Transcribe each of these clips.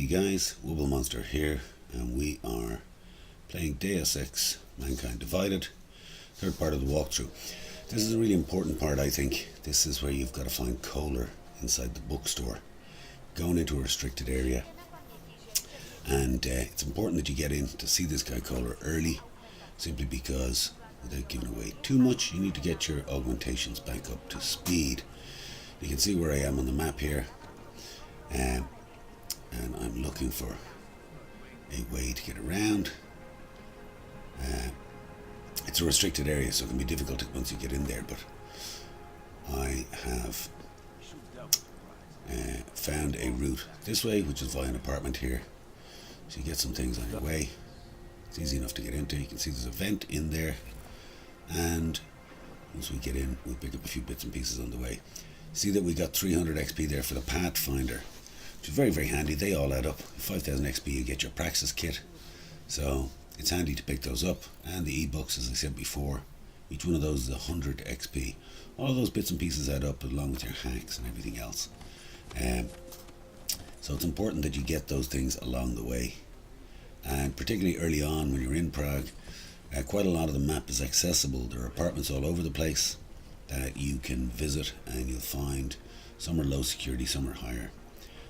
you guys, Wubble Monster here, and we are playing Deus Ex Mankind Divided, third part of the walkthrough. This is a really important part, I think. This is where you've got to find Koller inside the bookstore, going into a restricted area, and it's important that you get in to see this guy Koller early, simply because without giving away too much, you need to get your augmentations back up to speed. You can see where I am on the map here, and I'm looking for a way to get around. It's a restricted area, so it can be difficult once you get in there, but I have found a route this way, which is via an apartment here, so you get some things on your way. It's easy enough to get into. You can see there's a vent in there, and once we get in, we'll pick up a few bits and pieces on the way. See that we got 300 XP there for the Pathfinder, which is very, very handy. They all add up. 5,000 XP, you get your Praxis kit, so it's handy to pick those up. And the ebooks, as I said before, each one of those is 100 XP. All of those bits and pieces add up, along with your hacks and everything else. So it's important that you get those things along the way, and particularly early on when you're in Prague. Quite a lot of the map is accessible. There are apartments all over the place that you can visit, and you'll find some are low security, some are higher,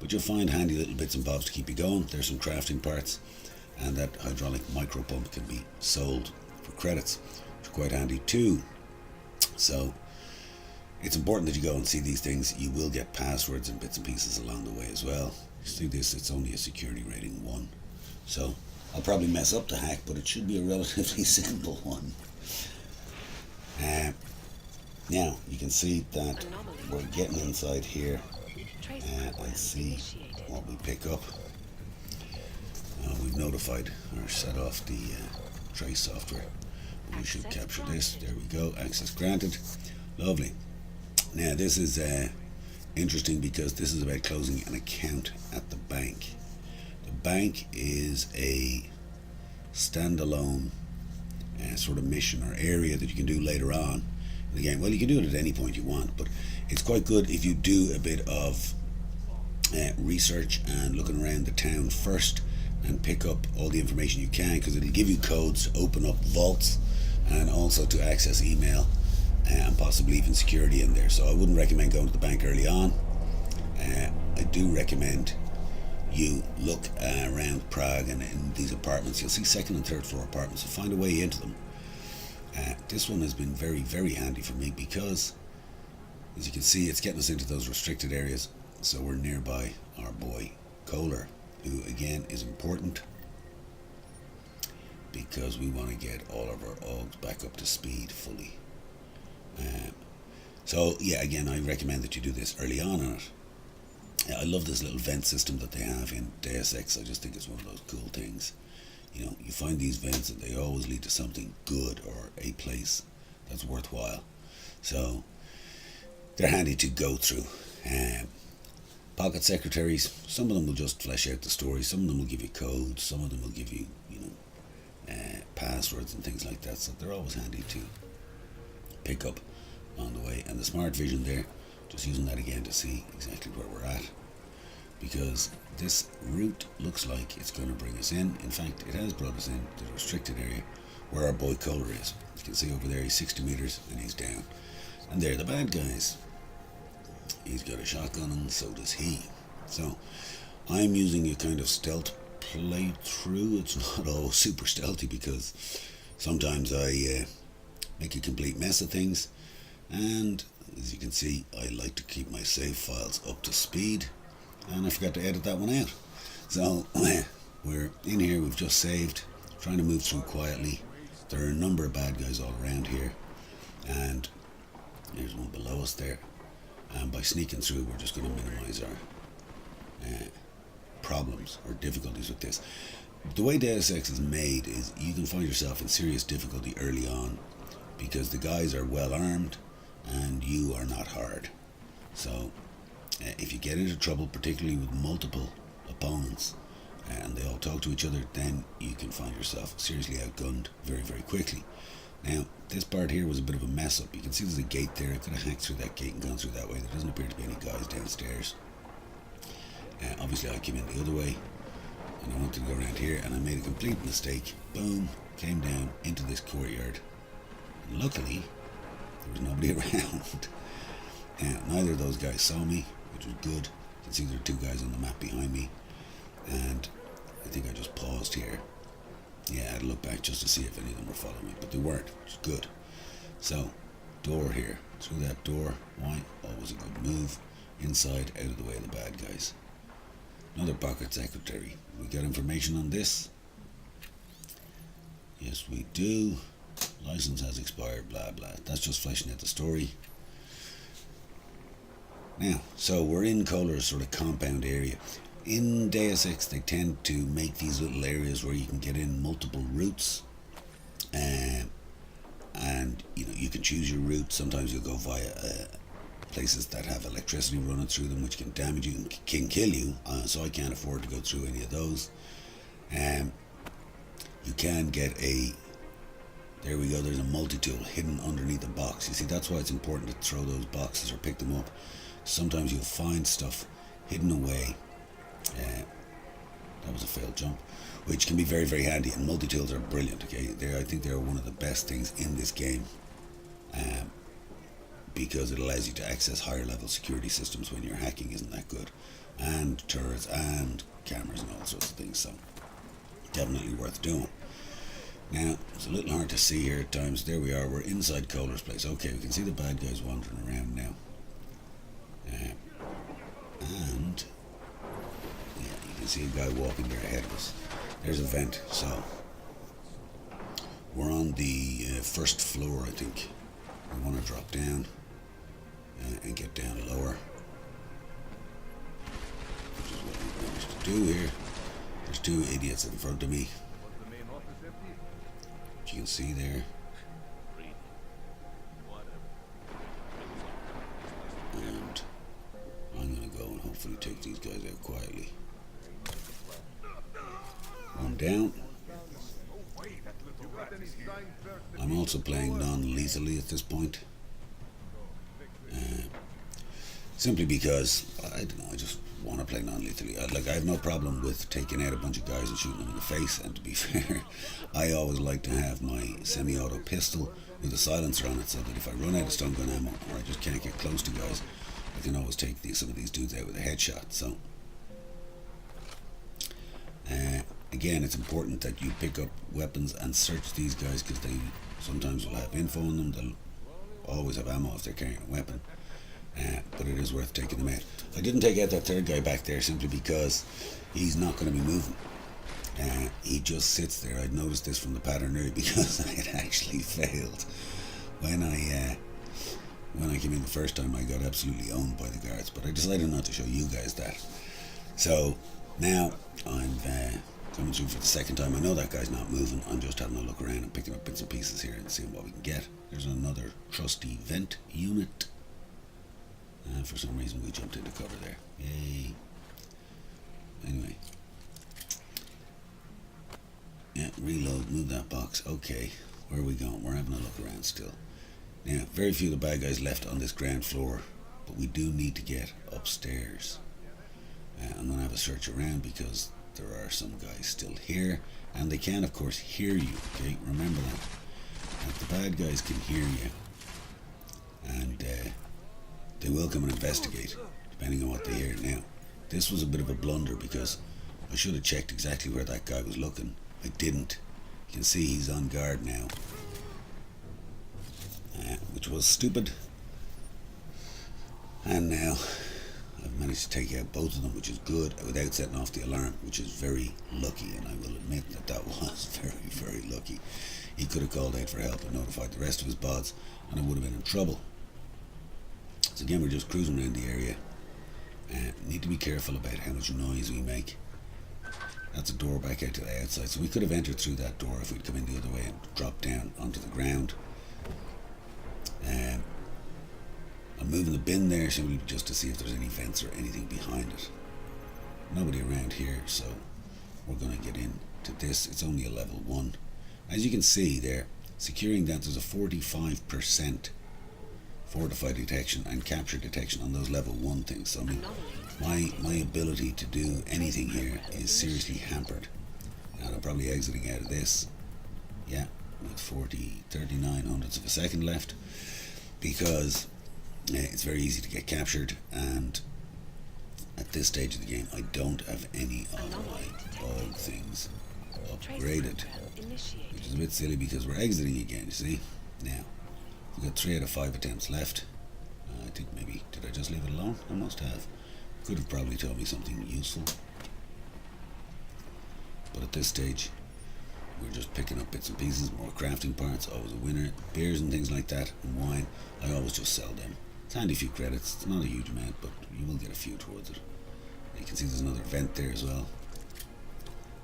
but you'll find handy little bits and bobs to keep you going. There's some crafting parts, and that hydraulic micro pump can be sold for credits, which are quite handy too. So it's important that you go and see these things. You will get passwords and bits and pieces along the way as well. You see this, it's only a security rating 1, so I'll probably mess up the hack, but it should be a relatively simple one. Now you can see that we're getting inside here and see what we pick up. We've notified or set off the trace software. We should capture this. There we go. Access granted. Lovely. Now this is interesting because this is about closing an account at the bank. The bank is a standalone sort of mission or area that you can do later on in the game. Well, you can do it at any point you want, but it's quite good if you do a bit of research and looking around the town first and pick up all the information you can, because it'll give you codes to open up vaults and also to access email and possibly even security in there. So I wouldn't recommend going to the bank early on. I do recommend you look around Prague, and in these apartments you'll see second and third floor apartments, so find a way into them. This one has been very, very handy for me because, as you can see, it's getting us into those restricted areas, so we're nearby our boy Koller, who again is important because we want to get all of our augs back up to speed fully. So yeah, again, I recommend that you do this early on in it. I love this little vent system that they have in Deus Ex. I just think it's one of those cool things. You know, you find these vents and they always lead to something good or a place that's worthwhile. So they're handy to go through. Pocket secretaries, some of them will just flesh out the story, some of them will give you codes, some of them will give you, passwords and things like that. So they're always handy to pick up on the way. And the smart vision there, just using that again to see exactly where we're at, because this route looks like it's going to bring us in. In fact, it has brought us in to the restricted area where our boy Koller is. You can see over there he's 60 meters and he's down, and they're the bad guys. He's got a shotgun and so does he. So I'm using a kind of stealth playthrough. It's not all super stealthy because sometimes I make a complete mess of things, and as you can see, I like to keep my save files up to speed, and I forgot to edit that one out. So we're in here, we've just saved, trying to move through quietly. There are a number of bad guys all around here, and there's one below us there, and by sneaking through we're just going to minimize our problems or difficulties with this. The way Deus Ex is made is you can find yourself in serious difficulty early on because the guys are well armed and you are not hard. So if you get into trouble, particularly with multiple opponents and they all talk to each other, then you can find yourself seriously outgunned very, very quickly. Now this part here was a bit of a mess up. You can see there's a gate there. I could have hacked through that gate and gone through that way. There doesn't appear to be any guys downstairs. Obviously I came in the other way, and I wanted to go around here, and I made a complete mistake. Boom, came down into this courtyard. And luckily, there was nobody around. Neither of those guys saw me, which was good. You can see there are two guys on the map behind me, and I think I just paused here. Yeah, I had to look back just to see if any of them were following me, but they weren't, which is good. So, door here, through that door. Why? Always a good move. Inside, out of the way of the bad guys. Another pocket secretary. We got information on this? Yes, we do. License has expired, blah blah. That's just fleshing out the story. Now, so we're in Koller's sort of compound area. In Deus Ex, they tend to make these little areas where you can get in multiple routes, and you can choose your route. Sometimes you'll go via places that have electricity running through them, which can damage you and can kill you. So I can't afford to go through any of those. You can get a. There we go. There's a multi-tool hidden underneath a box. You see, that's why it's important to throw those boxes or pick them up. Sometimes you'll find stuff hidden away. That was a failed jump, which can be very, very handy, and multi-tools are brilliant. Okay, I think they're one of the best things in this game, because it allows you to access higher level security systems when your hacking isn't that good, and turrets and cameras and all sorts of things. So definitely worth doing. Now it's a little hard to see here at times. There we are. We're inside Koller's place. Okay, we can see the bad guys wandering around now, and you can see a guy walking there ahead of us. There's a vent, so we're on the first floor, I think. We want to drop down and get down lower, which is what we managed to do here. There's two idiots in front of me, which you can see there. And I'm going to go and hopefully take these guys out quietly. One down. I'm also playing non-lethally at this point. Simply because, I don't know, I just want to play non-lethally. I have no problem with taking out a bunch of guys and shooting them in the face, and to be fair, I always like to have my semi-auto pistol with a silencer on it, so that if I run out of stun gun ammo, or I just can't get close to guys, I can always take some of these dudes out with a headshot. So, again, it's important that you pick up weapons and search these guys, because they sometimes will have info on them. They'll always have ammo if they're carrying a weapon, but it is worth taking them out. I didn't take out that third guy back there simply because he's not going to be moving. He just sits there. I'd noticed this from the pattern earlier, because I had actually failed. When I came in the first time, I got absolutely owned by the guards, but I decided not to show you guys that. So now I'm coming through for the second time. I know that guy's not moving. I'm just having a look around and picking up bits and pieces here and seeing what we can get. There's another trusty vent unit. For some reason we jumped into cover there. Yay. Anyway. Yeah, reload, move that box. Okay, where are we going? We're having a look around still. Now, very few of the bad guys left on this ground floor, but we do need to get upstairs. I'm going to have a search around, because there are some guys still here, and they can, of course, hear you. Okay, remember that. And the bad guys can hear you, and they will come and investigate, depending on what they hear. Now, this was a bit of a blunder, because I should have checked exactly where that guy was looking. I didn't. You can see he's on guard now, which was stupid. And now I've managed to take out both of them, which is good, without setting off the alarm, which is very lucky, and I will admit that that was very, very lucky. He could have called out for help and notified the rest of his bots, and I would have been in trouble. So again, we're just cruising around the area. Need to be careful about how much noise we make. That's a door back out to the outside, so we could have entered through that door if we'd come in the other way and dropped down onto the ground. I'm moving the bin there simply just to see if there's any vents or anything behind it. Nobody around here, so we're going to get into this. It's only a level 1. As you can see there, securing that, there's a 45% fortify detection and capture detection on those level 1 things. So I mean, my ability to do anything here is seriously hampered. And I'm probably exiting out of this, yeah, with 39 hundredths of a second left, because it's very easy to get captured, and at this stage of the game I don't have any of my aug things upgraded, which is a bit silly because we're exiting again, you see. Now, we've got 3 out of 5 attempts left. I think maybe, did I just leave it alone? I must have. Could have probably told me something useful. But at this stage, we're just picking up bits and pieces, more crafting parts, always a winner. Beers and things like that, and wine, I always just sell them. It's handy, a few credits, it's not a huge amount, but you will get a few towards it. You can see there's another vent there as well.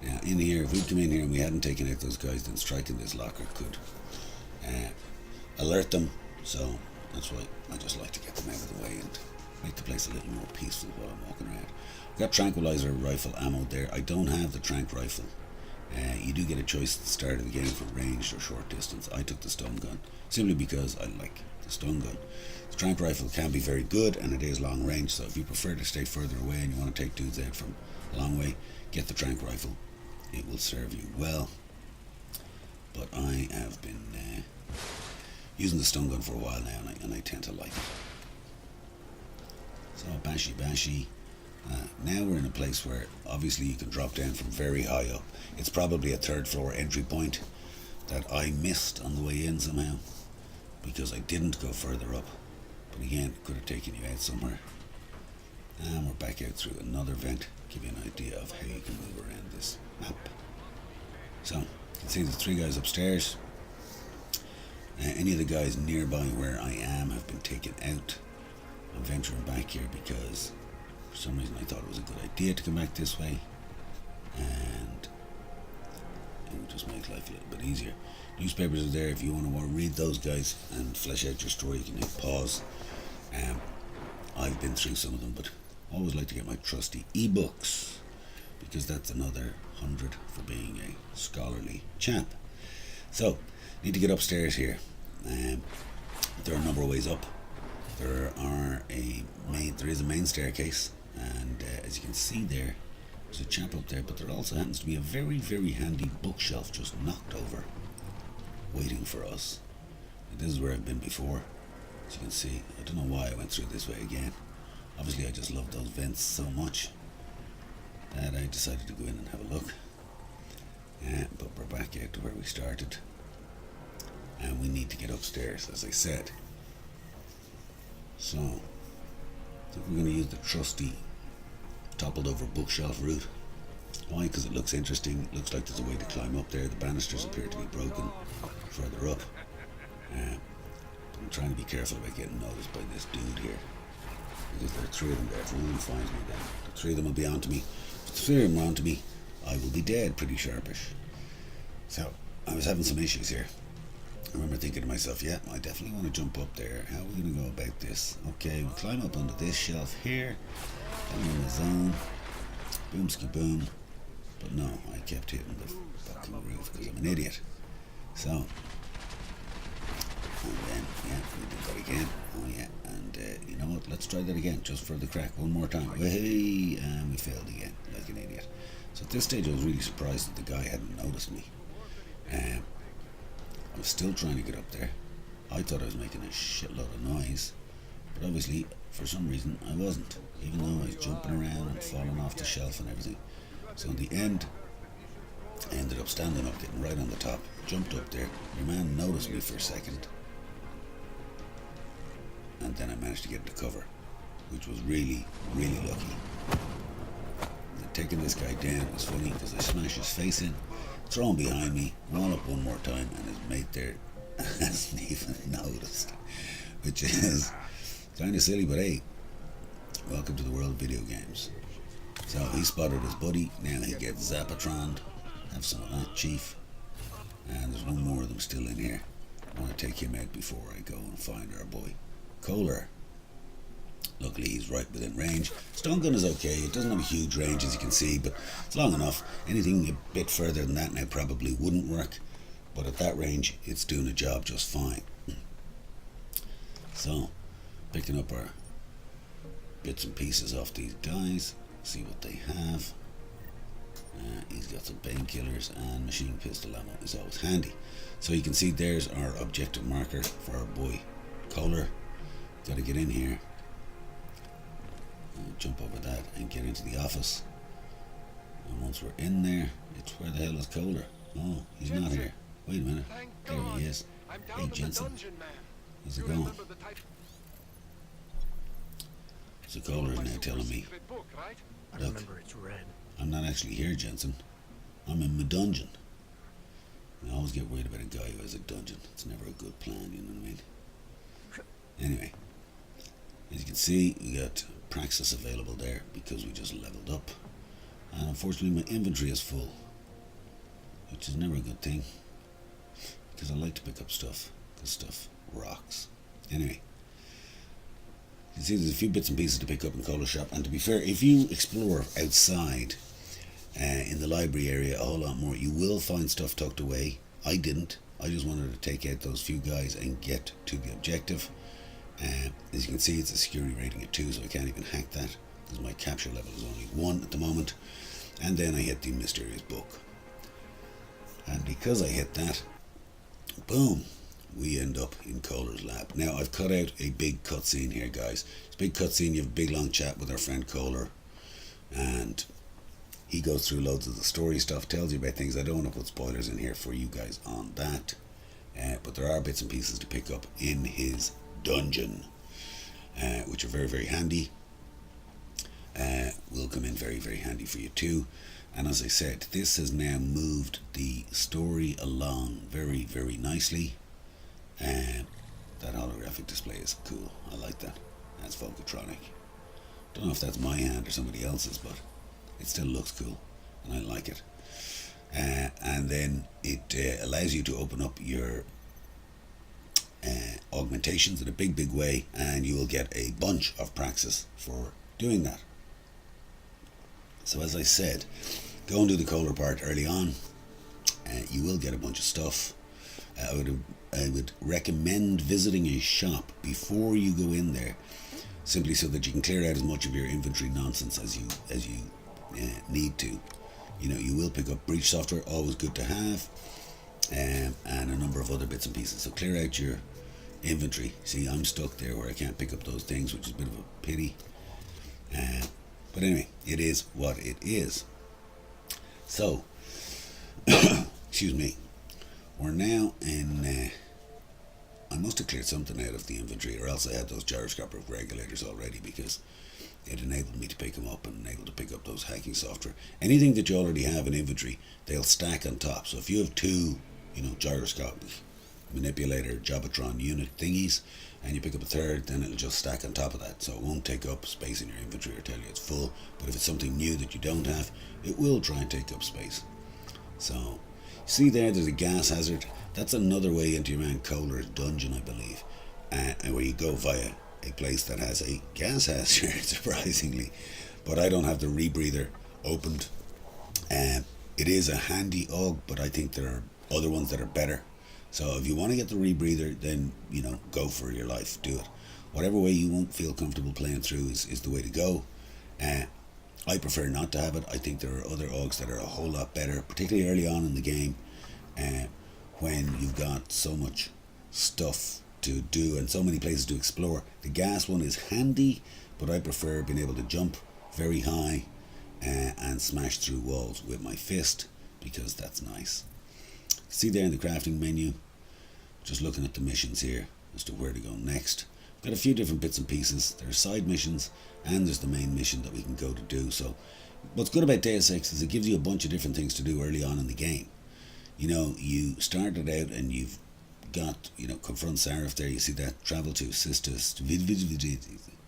Now in here, if we'd come in here and we hadn't taken out those guys, then striking this locker could alert them, so that's why I just like to get them out of the way and make the place a little more peaceful while I'm walking around. I've got tranquilizer rifle ammo there. I don't have the tranq rifle. You do get a choice at the start of the game for ranged or short distance. I took the stun gun simply because I like the stun gun. The tranq rifle can be very good and it is long range, so if you prefer to stay further away and you want to take dudes out from a long way, get the tranq rifle. It will serve you well. But I have been using the stun gun for a while now, and I tend to like it. So bashy. Now we're in a place where obviously you can drop down from very high up. It's probably a 3rd floor entry point that I missed on the way in somehow, because I didn't go further up. But again, it could have taken you out somewhere. And we're back out through another vent, give you an idea of how you can move around this map. So, you can see the 3 guys upstairs. Any of the guys nearby where I am have been taken out. I'm venturing back here because for some reason I thought it was a good idea to come back this way, and it would just make life a little bit easier. Newspapers are there if you want to read those guys and flesh out your story. You can hit pause. I've been through some of them, but I always like to get my trusty ebooks, because that's another 100 for being a scholarly chap. So, need to get upstairs here. There are a number of ways up. There is a main staircase, and as you can see there's a chap up there, but there also happens to be a very, very handy bookshelf just knocked over, waiting for us. And this is where I've been before, as you can see. I don't know why I went through this way again. Obviously I just love those vents so much that I decided to go in and have a look. But we're back out to where we started, and we need to get upstairs, as I said. So, I think we're going to use the trusty toppled over bookshelf route. Why? Because it looks interesting. It looks like there's a way to climb up there. The banisters appear to be broken further up. But I'm trying to be careful about getting noticed by this dude here, because there are 3 of them there. If one finds me, then the 3 of them will be onto me. If the 3 of them are onto me, I will be dead pretty sharpish. So, I was having some issues here. I remember thinking to myself, yeah, I definitely want to jump up there. How are we going to go about this? Okay, we'll climb up onto this shelf here. I'm in the zone. Boomski boom. But no, I kept hitting the fucking roof because I'm an idiot. So, and then, yeah, we did that again. Oh yeah, and you know what, let's try that again, just for the crack, one more time. Hey, and we failed again, like an idiot. So at this stage I was really surprised that the guy hadn't noticed me. I was still trying to get up there. I thought I was making a shitload of noise, but obviously, for some reason, I wasn't, even though I was jumping around and falling off the shelf and everything. So in the end, I ended up standing up, getting right on the top, jumped up there. Your man noticed me for a second, and then I managed to get into cover, which was really, really lucky. And taking this guy down was funny because I smashed his face in, throw him behind me, roll up one more time, and his mate there hasn't even noticed, which is kind of silly, but hey, welcome to the world of video games. So he spotted his buddy, now he gets Zapatroned. Have some of that, chief. And there's one more of them still in here. I want to take him out before I go and find our boy Koller. Luckily he's right within range. Stun gun is okay, it doesn't have a huge range as you can see, but it's long enough. Anything a bit further than that now probably wouldn't work, but at that range it's doing the job just fine. So, picking up our bits and pieces off these guys, see what they have. He's got some painkillers and machine pistol ammo is always handy. So you can see there's our objective marker for our boy Koller. Got to get in here, jump over that and get into the office. And once we're in there, it's where the hell is Koller? Oh, he's not here. Wait a minute. There he is. Hey Jensen, how's it going? So Koller is now telling me, look, I'm not actually here, Jensen. I'm in my dungeon. I always get worried about a guy who has a dungeon. It's never a good plan, you know what I mean? Anyway, as you can see, we got Praxis available there because we just leveled up. And unfortunately my inventory is full, which is never a good thing, because I like to pick up stuff, because stuff rocks. Anyway, you can see there's a few bits and pieces to pick up in Koller's shop, and to be fair, if you explore outside in the library area a whole lot more, you will find stuff tucked away. I didn't. I just wanted to take out those few guys and get to the objective. As you can see, it's a security rating of 2, so I can't even hack that, because my capture level is only 1 at the moment. And then I hit the mysterious book. And because I hit that, boom, we end up in Koller's lab. Now, I've cut out a big cutscene here, guys. It's a big cutscene. You have a big long chat with our friend Koller, and he goes through loads of the story stuff, tells you about things. I don't want to put spoilers in here for you guys on that, but there are bits and pieces to pick up in his dungeon, which are very, very handy. Will come in very, very handy for you too. And as I said, this has now moved the story along very, very nicely. That holographic display is cool. I like that. That's Volcatronic. Don't know if that's my hand or somebody else's, but it still looks cool and I like it. And then it allows you to open up your augmentations in a big, big way, and you will get a bunch of praxis for doing that. So as I said, go and do the Koller part early on. You will get a bunch of stuff. I would recommend visiting a shop before you go in there, simply so that you can clear out as much of your inventory nonsense as you need to. You know, you will pick up breach software, always good to have, and a number of other bits and pieces. So clear out your inventory. See, I'm stuck there where I can't pick up those things, which is a bit of a pity. But anyway, it is what it is. So, excuse me, we're now in, I must have cleared something out of the inventory, or else I had those gyroscopic regulators already, because it enabled me to pick them up and enabled to pick up those hacking software. Anything that you already have in inventory, they'll stack on top. So if you have 2, gyroscopic manipulator Jobotron unit thingies, and you pick up a 3rd, then it'll just stack on top of that, so it won't take up space in your inventory or tell you it's full. But if it's something new that you don't have, it will try and take up space. So see there's a gas hazard. That's another way into your man Koller's dungeon, I believe, and where you go via a place that has a gas hazard, surprisingly. But I don't have the rebreather opened. It is a handy aug, but I think there are other ones that are better. So if you want to get the rebreather, then, go for your life. Do it. Whatever way you won't feel comfortable playing through is the way to go. I prefer not to have it. I think there are other augs that are a whole lot better, particularly early on in the game, when you've got so much stuff to do and so many places to explore. The gas one is handy, but I prefer being able to jump very high and smash through walls with my fist, because that's nice. See there in the crafting menu, just looking at the missions here as to where to go next. Got a few different bits and pieces. There are side missions, and there's the main mission that we can go to do. So what's good about Deus Ex is it gives you a bunch of different things to do early on in the game. You started out and you've got, confront Sarif there. You see that, travel to Sisters,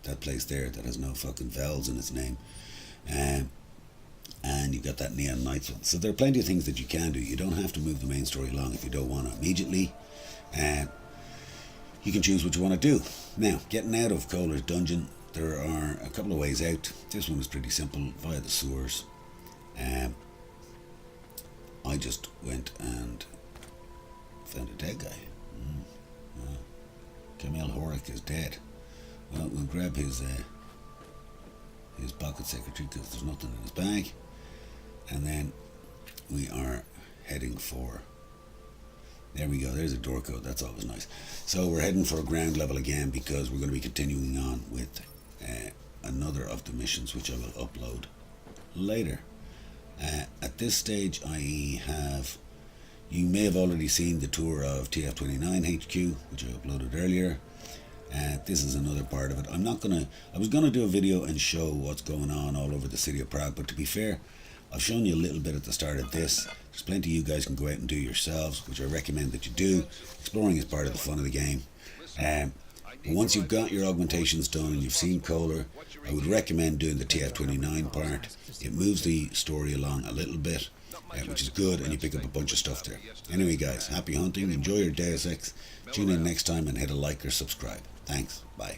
that place there that has no fucking vowels in its name. And you've got that Neon Knights one. So there are plenty of things that you can do. You don't have to move the main story along if you don't want to immediately. You can choose what you want to do. Now, getting out of Koller's dungeon, there are a couple of ways out. This one was pretty simple, via the sewers. I just went and found a dead guy. Jamel Horak is dead. Well, we'll grab his pocket secretary because there's nothing in his bag. And then we are heading for... There we go, there's a door code, that's always nice. So we're heading for ground level again because we're going to be continuing on with another of the missions, which I will upload later. At this stage I have... You may have already seen the tour of TF29 HQ, which I uploaded earlier. This is another part of it. I was gonna do a video and show what's going on all over the city of Prague, but to be fair, I've shown you a little bit at the start of this. There's plenty you guys can go out and do yourselves, which I recommend that you do. Exploring is part of the fun of the game. But once you've got your augmentations done and you've seen Koller, I would recommend doing the TF29 part. It moves the story along a little bit, which is good, and you pick up a bunch of stuff there. Anyway guys, happy hunting, enjoy your Deus Ex. Tune in next time and hit a like or subscribe. Thanks, bye.